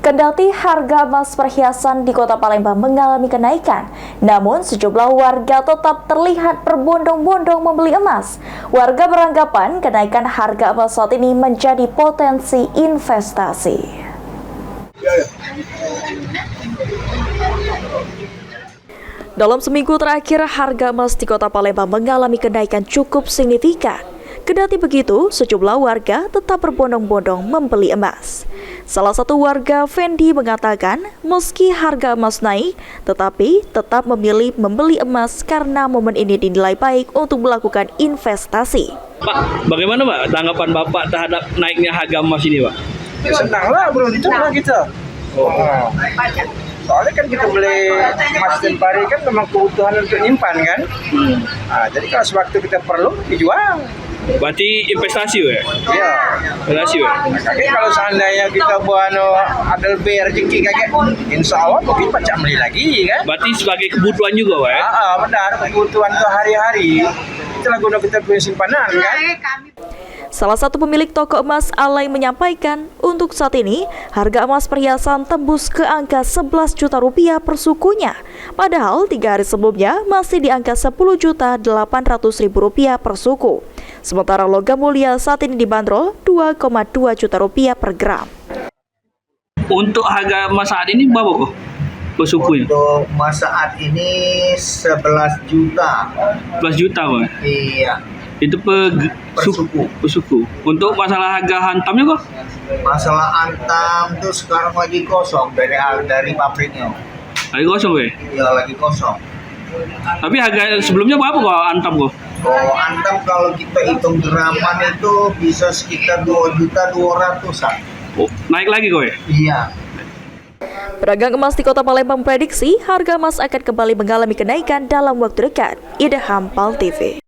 Kendati harga emas perhiasan di Kota Palembang mengalami kenaikan, namun sejumlah warga tetap terlihat berbondong-bondong membeli emas. Warga beranggapan kenaikan harga emas saat ini menjadi potensi investasi. Dalam seminggu terakhir, harga emas di Kota Palembang mengalami kenaikan cukup signifikan. Kendati begitu, sejumlah warga tetap berbondong-bondong membeli emas. Salah satu warga, Fendi, mengatakan meski harga emas naik, tetapi tetap memilih membeli emas karena momen ini dinilai baik untuk melakukan investasi. Pak, bagaimana Pak tanggapan Bapak terhadap naiknya harga emas ini Pak? Ya, senanglah, beruntunglah kita. Soalnya kan kita beli emas tempari kan memang kebutuhan untuk nyimpan kan. Jadi kalau sewaktu kita perlu dijual. Berarti investasi ya? Iya. Investasi ya? Kakek kalau seandainya kita buat ada lebih rezeki kakek, insya Allah mungkin pacak beli lagi kan. Berarti sebagai kebutuhan juga Pak ya? Benar, kebutuhan untuk hari-hari. Itulah guna kita punya simpanan kan. Salah satu pemilik toko emas, Alay, menyampaikan untuk saat ini harga emas perhiasan tembus ke angka 11 juta rupiah per sukunya. Padahal 3 hari sebelumnya masih di angka 10.800.000 rupiah per suku. Sementara logam mulia saat ini dibanderol 2,2 juta rupiah per gram. Untuk harga emas saat ini berapa kok per sukunya? Untuk emas saat ini 11 juta. 11 juta Pak? Iya. Itu per suku. Per suku. Untuk masalah harga hantamnya kok? Masalah antam tuh sekarang lagi kosong dari pabriknya. Lagi kosong ya? Iya, lagi kosong. Tapi harga sebelumnya berapa kok antam kok? Kalau antam kalau kita hitung graman itu bisa sekitar 2.200.000-an. Oh, naik lagi kok ya? Iya. Pedagang emas di Kota Palembang memprediksi harga emas akan kembali mengalami kenaikan dalam waktu dekat. Ida Hampal TV.